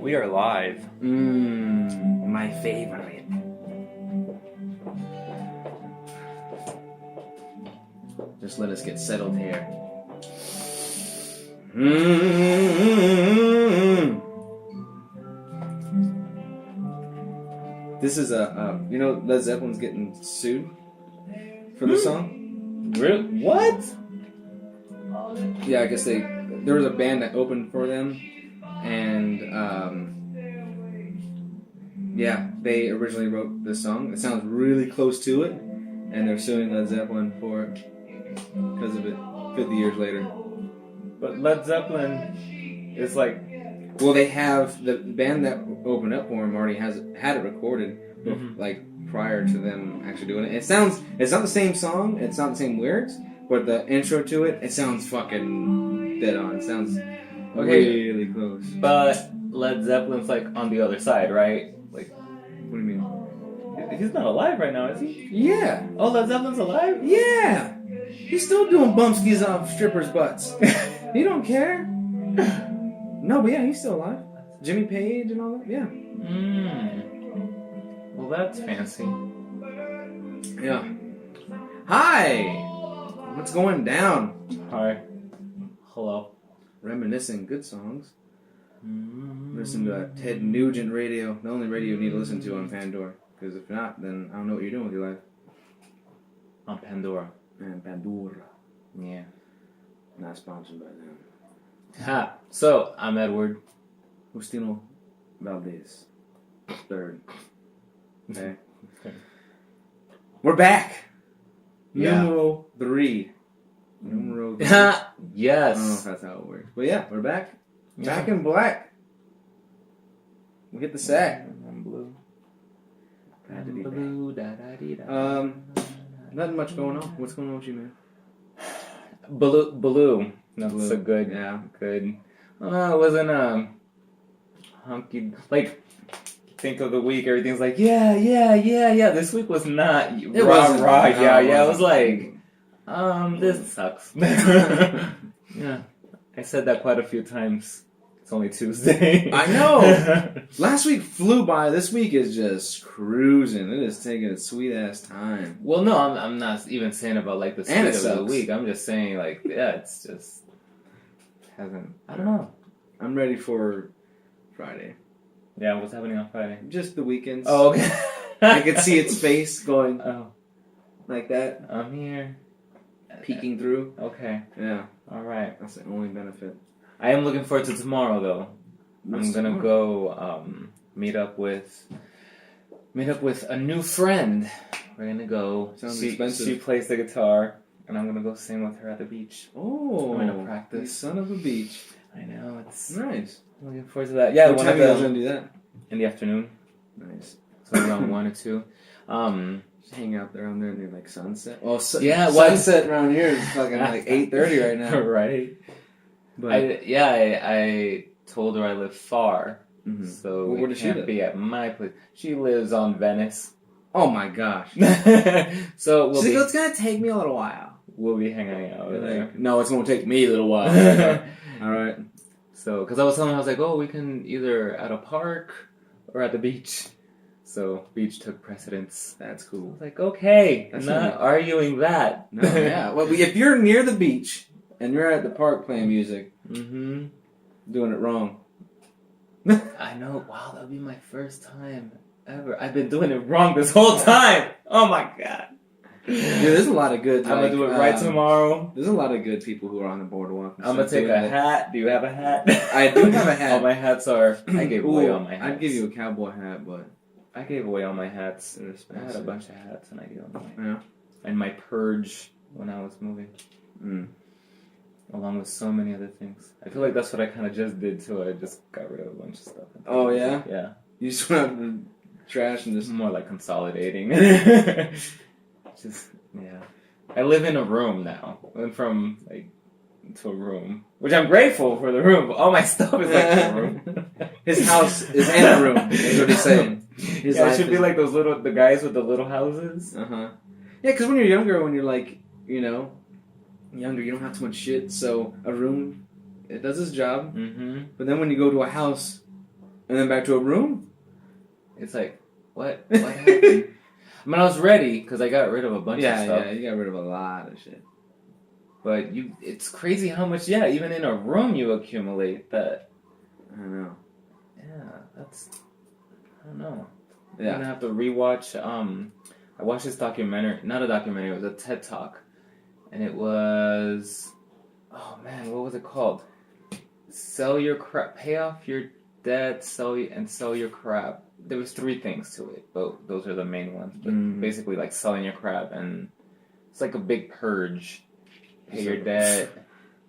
We are live. My favorite. Just let us get settled here. This is you know, Led Zeppelin's getting sued for this song. Really? What? Yeah, I guess there was a band that opened for them, and yeah, they originally wrote this song. It sounds really close to it, and they're suing Led Zeppelin for it because of it 50 years later. But Led Zeppelin is like... Well, they have the band that opened up for him already had it recorded, like prior to them actually doing it. It's not the same song, it's not the same lyrics, but the intro to it sounds fucking dead on. It sounds really close. But Led Zeppelin's like on the other side, right? Like, what do you mean? He's not alive right now, is he? Yeah. Oh, Led Zeppelin's alive? Yeah. He's still doing bumpskis off strippers' butts. He don't care. No, but yeah, he's still alive. Jimmy Page and all that, yeah. Well, that's fancy. Yeah. Hi! What's going down? Hi. Hello. Reminiscing good songs. Listen to Ted Nugent radio. The only radio you need to listen to on Pandora. Because if not, then I don't know what you're doing with your life. On Pandora. And Pandora. Yeah. Not sponsored by them. Ha! So, I'm Edward. Justino Valdez. Third. Okay. We're back! Yeah. Numero 3. Numero 3. Yes. I don't know if that's how it works. But yeah, we're back. Back in black. We hit the sack. I'm blue. Glad to be back. Blue, da-da-dee-da. Nothing much going on. What's going on with you, man? Blue. That's Blue. so good. Yeah. Good. It wasn't hunky. Like, think of the week, everything's like, yeah. This week was not It rah. wasn't. No, Yeah. it It was wasn't. like, this sucks. Yeah. I said that quite a few times. It's only Tuesday. I know. Last week flew by. This week is just cruising. It is taking a sweet ass time. Well, no, I'm not even saying about like the And speed it of the sucks. week. I'm just saying like, yeah, it's just hasn't. I don't know. I'm ready for Friday. Yeah, what's happening on Friday? Just the weekends. Oh, okay. I could see its face going like that, I'm here. peeking through. Okay. Yeah, All right. that's the only benefit. I am looking forward to tomorrow, though. What's I'm gonna tomorrow? go meet up with a new friend. We're gonna go. Sounds she expensive. plays the guitar, and I'm gonna go sing with her at the beach. Oh, I'm gonna practice. you son of a beach. I know it's. Nice. I'm looking forward to that. Yeah, What one time of are you guys the gonna do that? in the afternoon, Nice. so around 1 or 2. Just hang out there on there near like sunset. Well, Yeah, what? sunset around here is fucking like 8:30 right now. Right. But I told her I live far, so Well, where does it she can't live? be at my place. She lives on Venice. oh my gosh. So She's like, it's gonna take me a little while. we'll be hanging out You're there. like, no, it's gonna take me a little while. All right. So, because I was telling her, I was like, oh, we can either at a park or at the beach. So, beach took precedence. That's I cool. was like, okay, That's not not- arguing that. No, yeah. Well, if you're near the beach and you're at the park playing music, Mm-hmm. doing it wrong. I know. Wow, that would be my first time ever. I've been doing it wrong this whole time. Oh my god. Dude, there's a lot of good. I'm gonna do it right tomorrow. There's a lot of good people who are on the boardwalk. and I'm gonna stuff take doing a it. hat. Do you have a hat? I do have a hat. All my hats are. I gave away Ooh, all my hats. I'd give you a cowboy hat, but I gave away all my hats. they're I had a expensive. bunch of hats and I gave them away. Yeah. And my purge when I was moving, along with so many other things. I feel like that's what I kind of just did too. I just got rid of a bunch of stuff. Oh yeah. Yeah. You just went out the trash and It's just. more like consolidating. Just yeah. I live in a room now. I went from like to a room, which I'm grateful for the room. But all my stuff is like in a room. His house is in a room. Is what he's saying. His Yeah, it life should be is- like the guys with the little houses. Yeah, because when you're younger, when you're like, younger, you don't have too much shit. So a room, it does its job. Mm-hmm. But then when you go to a house, And then back to a room? It's like, what happened? I mean, I was ready because I got rid of a bunch of stuff. Yeah, you got rid of a lot of shit. But it's crazy how much, even in a room you accumulate that. I don't know. Yeah, I don't know. Yeah. I'm gonna have to rewatch, I watched this documentary, not a documentary, it was a TED Talk. And it was, oh man, what was it called? Sell your crap, pay off your debt, sell your crap. There was 3 things to it, but those are the main ones. But basically, like selling your crap, and it's like a big purge. Pay your debt.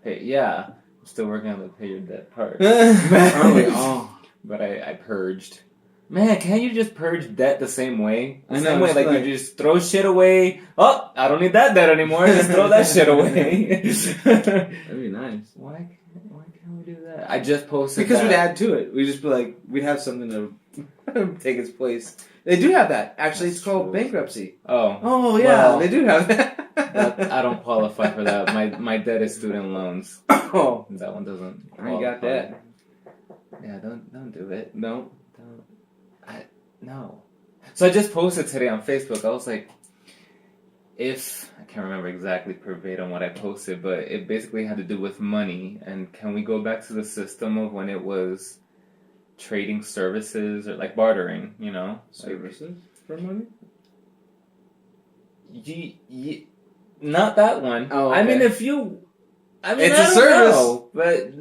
I'm still working on the pay your debt part. Aren't we all? But I purged. Man, can't you just purge debt the same way? I know, Same way, it's like like- you just throw shit away. Oh, I don't need that debt anymore. Just throw that shit away. That'd be nice. Why can't we do that? I just posted Because that. we'd add to it. We'd just be like, we'd have something to take its place. They do have that. Actually, it's called bankruptcy. Oh. Oh, yeah, Well, they do have that. I don't qualify for that. My debt is student loans. Oh, That one doesn't I ain't got qualify. that. Yeah, don't do it. No. No. So I just posted today on Facebook. I was like, I can't remember exactly verbatim what I posted, but it basically had to do with money. And can we go back to the system of when it was trading services or like bartering, Services for money? Not that one. Oh, I mean, okay. It's I a don't service. know, but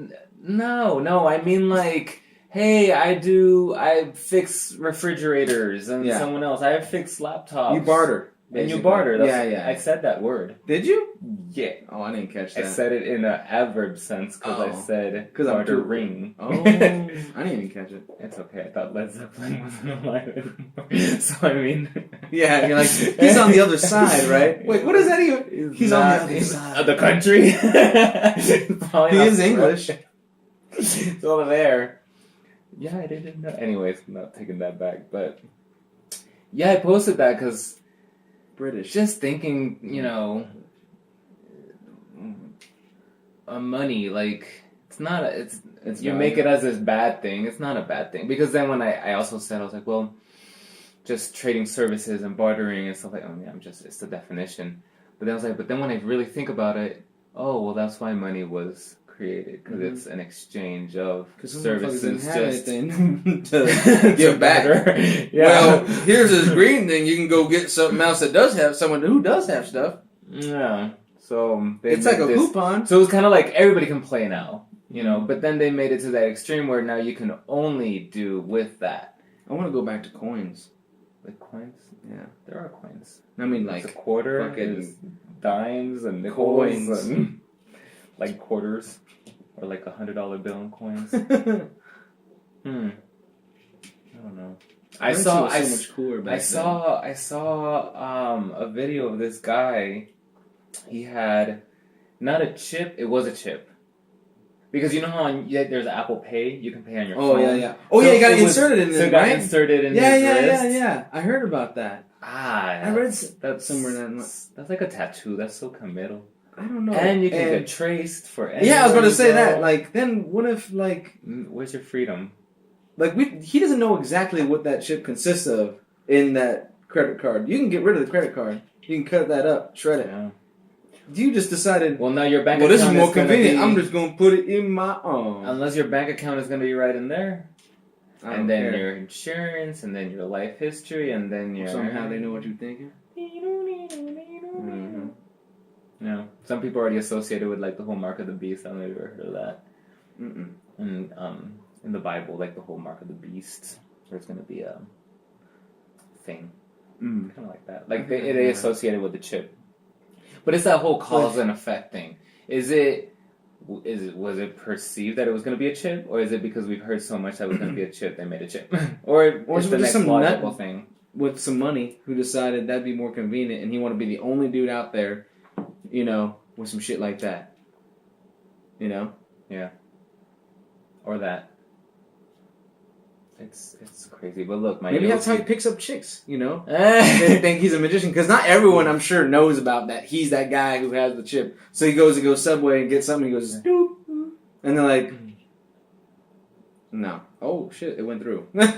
no. I mean, like, hey, I fix refrigerators, and Yeah. someone else, I fix laptops. You barter. And you basically. barter. Yeah. I said that word. Did you? Yeah. Oh, I didn't catch I that. said it in an adverb sense because I Oh. said 'Cause I'm too- bartering. Oh, I didn't even catch it. It's okay. I thought Led Zeppelin wasn't alive anymore. So I mean, Yeah, you're like, he's on the other side, right? Wait, what is that even? He's on the other side. of the country. He is English. It's over there. Yeah, I didn't know. Anyways, I'm not taking that back, but yeah, I posted that because British. just thinking, money, like it's not. It's you make it as this bad thing. It's not a bad thing because then when I also said, I was like, well, just trading services and bartering and stuff like, oh yeah, it's the definition. But then I was like, but then when I really think about it, oh well, that's why money was created because it's an exchange of services. Just to give back. Yeah. Well, here's this green thing. You can go get something else that does have someone who does have stuff. Yeah. So It's like a coupon. So it was kind of like everybody can play now, But then they made it to that extreme where now you can only do with that. I want to go back to coins. Like coins? Yeah. There are coins. I mean, There's like a quarter, fucking there's dimes and nickels coins. and like quarters or like $100 bill and coins. I don't know. I saw a video of this guy. He had not a chip. It was a chip. Because you know how there's Apple Pay, you can pay on your phone. Oh So yeah, you got to it insert it in So there, it got right? inserted in his wrist. Yeah. I heard about that. I read that's somewhere that's like a tattoo. That's so committal. I don't know. And you can get traced for anywhere. Yeah, I was going to you say go. that. Like, then what if like where's your freedom? Like he doesn't know exactly what that chip consists of in that credit card. You can get rid of the credit card. You can cut that up, shred it. Yeah. You just decided. Well, now your bank. Well, account this is more gonna convenient. be- I'm just going to put it in my own. Unless your bank account is going to be right in there, I and don't then care. your insurance, and then your life history, and then your Somehow they know what you're thinking. Mm-hmm. No, some people are already associated with like the whole mark of the beast. I don't know if you've ever heard of that. Mm-mm. And in the Bible, like the whole mark of the beast, there's going to be a thing, kind of like that. Like they associate it with the chip, but it's that whole cause and effect thing. Was it perceived that it was going to be a chip, or is it because we've heard so much that it was going to be a chip they made a chip, or is it's it the just next some logical nut thing? With some money, who decided that'd be more convenient, and he wanted to be the only dude out there, with some shit like that. Yeah. Or that. It's crazy, but look, Maybe that's how he picks up chicks. They They think he's a magician because not everyone, I'm sure, knows about that. He's that guy who has the chip. So he goes to go Subway and get something. He goes, doop, and they're like, No. Oh shit! It went through. Right?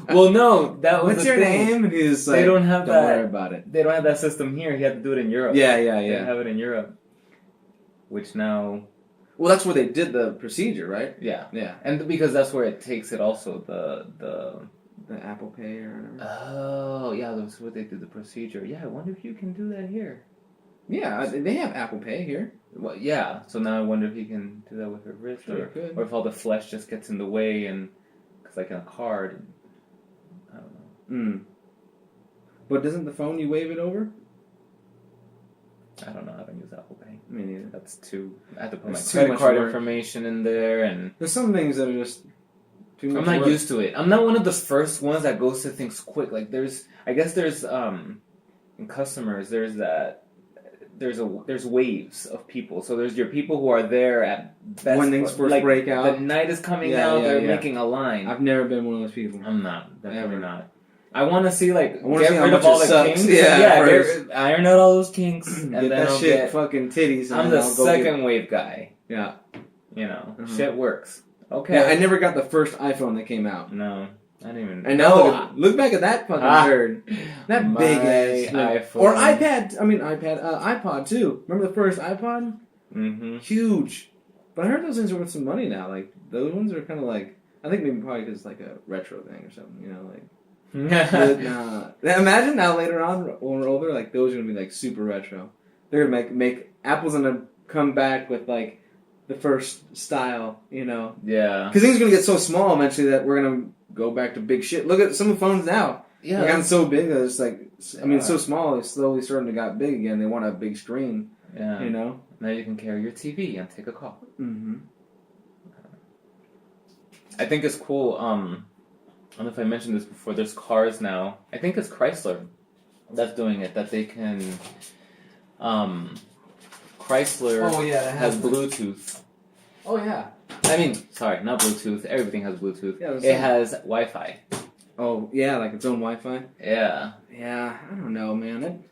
Well, no, that was What's the your thing. name? And he's like, They don't have Don't that. worry about it. They don't have that system here. He had to do it in Europe. Yeah. They have it in Europe, which now, Well, that's where they did the procedure, right? yeah, Yeah. and because that's where it takes it. Also, the Apple Pay or whatever. oh yeah, that's where they did the procedure. Yeah, I wonder if you can do that here. Yeah, they have Apple Pay here. Well, yeah. So now I wonder if he can do that with her wrist, Sure, could. or if all the flesh just gets in the way, and because like in a card, I don't know. But doesn't the phone you wave it over? I don't know. I haven't used Apple Pay. Me neither. That's too. I have to put That's my too credit much card work. information in there, and There's some things that are just too much I'm not work. used to it. I'm not one of the first ones that goes to things quick. Like there's in customers there's waves of people. So there's your people who are there at best When things first like, break out. The night is coming out. They're making a line. I've never been one of those people. I'm not. Definitely Ever. not. I want to see I wanna get see how rid much of all it the sucks. kinks. Yeah, first. Iron out all those kinks, and Get then that I'll shit get. fucking titties. And I'm then the I'll go second wave guy. Yeah. You know, Mhm. shit works. Okay. Yeah, I never got the first iPhone that came out. No, I didn't even. And now look back at that fucking turd. That My big ass iPhone. or iPod too. Remember the first iPod? Mm-hmm. Huge. But I heard those things are worth some money now. Like those ones are kind of like I think maybe probably because it's like a retro thing or something. You know, like. But, imagine now later on when we're older, like those are gonna be like super retro. They're gonna make Apple's gonna come back with like the first style, you know. Yeah. Because things are gonna get so small eventually that we're gonna go back to big shit. Look at some of the phones now. Yeah. They've gotten so big that it's like, I mean, so small. It's slowly starting to get big again. They want a big screen. Yeah. You know. Now you can carry your TV and take a call. Mm-hmm. I think it's cool. I don't know if I mentioned this before. There's cars now. I think it's Chrysler that's doing it. That they can. Chrysler Oh yeah, that has Bluetooth. Oh yeah. I mean, sorry, not Bluetooth. Everything has Bluetooth. Yeah, it has Wi-Fi. Oh yeah, like its own Wi-Fi. Yeah. Yeah, I don't know, man.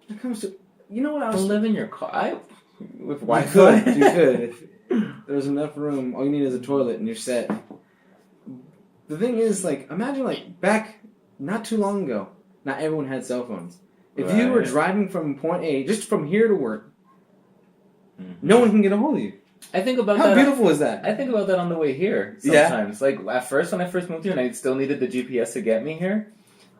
That comes to, you know what I To was. live in your car with You Wi-Fi. could. You could. If there's enough room, all you need is a toilet and you're set. The thing is, like, imagine, like, back not too long ago, not everyone had cell phones. If you were Right. driving from point A, just from here to work, no one can get a hold of you. I think about How that. beautiful is that? I think about that on the way here Yeah. sometimes. Like at first, when I first moved here, and I still needed the GPS to get me here,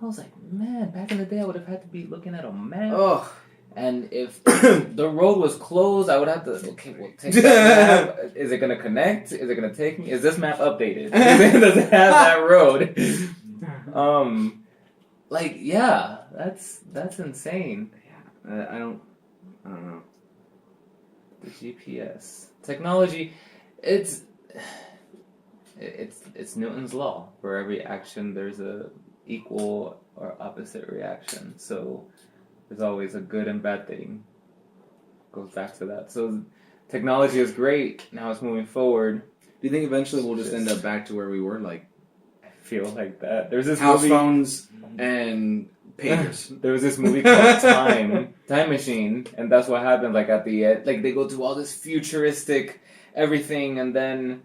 I was like, man, back in the day, I would have had to be looking at a map. Oh. And if the road was closed, I would have to, okay, well, take that map. Is it going to connect? Is it going to take me? Is this map updated? Does it have that road? Like, yeah, that's insane. I don't know. The GPS. Technology, it's Newton's law. For every action, there's a equal or opposite reaction. So there's always a good and bad thing. Goes back to that. So technology is great. Now it's moving forward. Do you think eventually we'll just end up back to where we were, like I feel like that. There's this house movie, phones and pagers? There was this movie called Time Machine, and that's what happened. Like at the end, like they go through all this futuristic everything, and then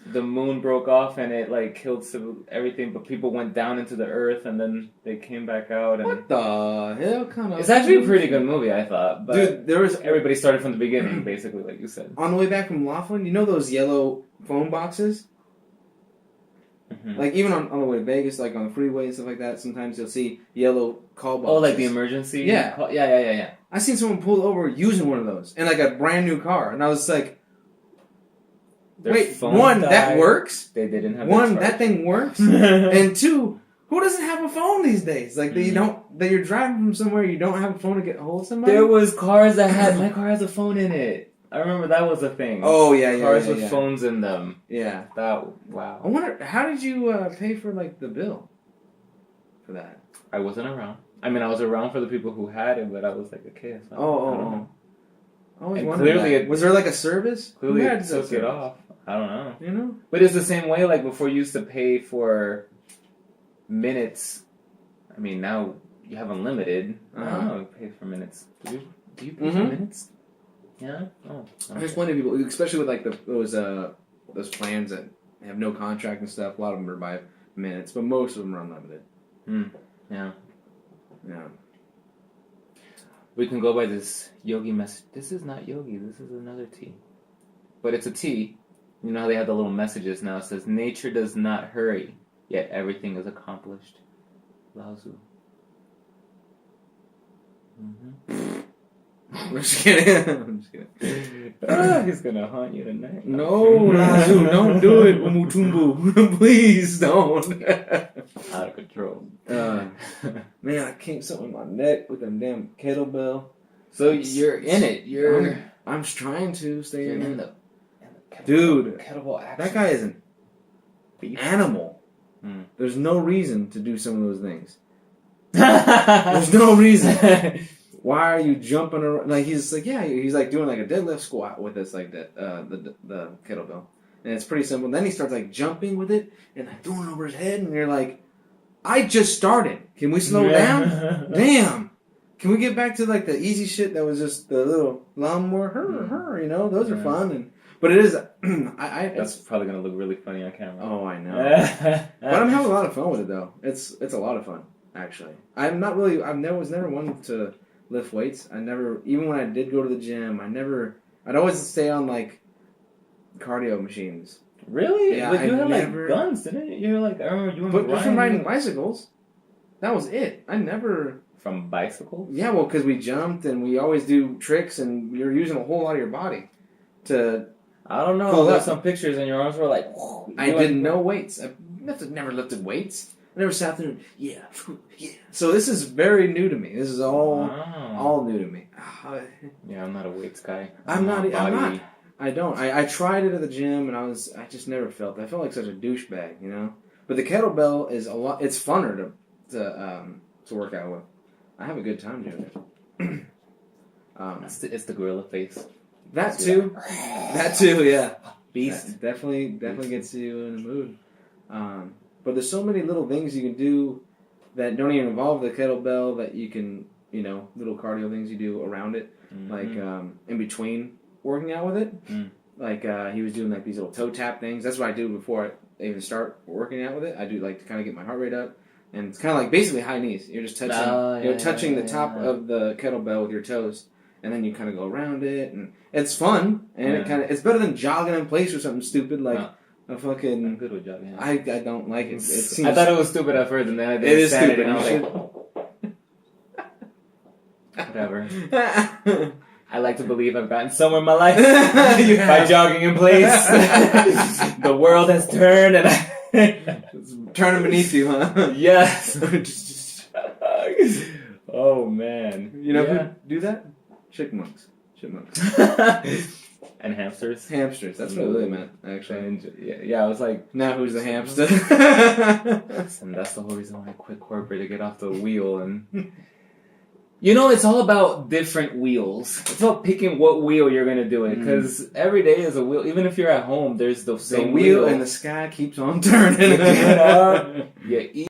the moon broke off and it like killed everything, but people went down into the earth and then they came back out. And What the hell kind of? it's actually a pretty good movie, I thought. But Dude, there was everybody started from the beginning, basically, like you said. on the way back from Laughlin. You know those yellow phone boxes? Mm-hmm. Like even on the way to Vegas, like on the freeway and stuff like that. Sometimes you'll see yellow call boxes. Oh, like the emergency? Yeah. call? Yeah. I seen someone pull over using one of those in like a brand new car, and I was like, Their wait, phone one, that died. works? They didn't have One, their that thing works? charge. And two, who doesn't have a phone these days? Like, that you Mm. don't, that you're driving from somewhere, you don't have a phone to get a hold of somebody? There was cars that had, my car has a phone in it. I remember that was a thing. Oh, yeah. Cars with phones in them. Yeah. That, I wow. wonder, how did you pay for, like, the bill for that? I wasn't around. I mean, I was around for the people who had it, but I was like a kid. So I don't know. I always And wondered clearly that. it- Was there, like, a service? Clearly Who it had the took it service? off. I don't know. You know? But it's the same way, like, before you used to pay for minutes. I mean, now you have unlimited. I don't know, you pay for minutes. Do you pay for minutes? Yeah. Oh. There's plenty of people, especially with like those plans that have no contract and stuff. A lot of them are by minutes, but most of them are unlimited. Yeah. Yeah. We can go by this yogi message. This is not yogi. This is another tea. But it's a tea. You know how they have the little messages now? It says, nature does not hurry, yet everything is accomplished. Lao Tzu. I'm just kidding. I'm just kidding. He's gonna haunt you tonight. No, Lazu, don't do it, Umutumbu. Please don't. Out of control. Man, I came something in my neck with them damn kettlebell. So you're in it. I'm trying to stay You're in in it. the kettlebell, Dude, kettlebell action. That guy is an Beast. animal. Mm. There's no reason to do some of those things. There's no reason. Why are you jumping around? Like he's like, yeah, he's like doing like a deadlift squat with this like that the kettlebell, and it's pretty simple. Then he starts like jumping with it and like throwing it over his head, and you're like, I just started. Can we slow down? Damn. Can we get back to like the easy shit that was just the little lawnmower, you know? Those are fun, but it is. That's probably gonna look really funny on camera. Oh, I know. But I'm having a lot of fun with it though. It's a lot of fun actually. I was never one to lift weights. I never, even when I did go to the gym, I'd always stay on like cardio machines. Really? Yeah, but you had like guns, didn't you? You were like, I remember you But just from riding bicycles, that was it. I never. From bicycles? Yeah, well, because we jumped and we always do tricks and you're using a whole lot of your body to. I don't know. There's some pictures and your arms were like. I didn't know weights. I never lifted weights. I never sat there and, yeah. So this is very new to me. This is all new to me. Yeah, I'm not a weights guy. I'm not. I don't. I tried it at the gym and I just never felt. I felt like such a douchebag, you know. But the kettlebell is a lot. It's funner to work out with. I have a good time doing it. It's the gorilla face. That too, yeah. Beast. That definitely gets you in the mood. But there's so many little things you can do that don't even involve the kettlebell that you can, you know, little cardio things you do around it, like in between working out with it. Like he was doing like these little toe tap things. That's what I do before I even start working out with it. I do like to kind of get my heart rate up, and it's kind of like basically high knees. You're just touching, touching the top of the kettlebell with your toes, and then you kind of go around it, and it's fun, and it's better than jogging in place or something stupid like. A fucking. I'm good with jogging. Yeah. I don't like it. Seems, I thought it was stupid at first, and then I did. It is stupid. And I was like, whatever. I like to believe I've gotten somewhere in my life by jogging in place. The world has turned, and it's turning beneath you, huh? Yes. Oh man. You know who do that? Chipmunks. And hamsters. Hamsters. That's what I really meant, actually. And, yeah, I was like, now who's the hamster? And that's the whole reason why I quit corporate, to get off the wheel. And you know, it's all about different wheels. It's about picking what wheel you're gonna do it, because every day is a wheel. Even if you're at home, there's the same wheel, and the sky keeps on turning. You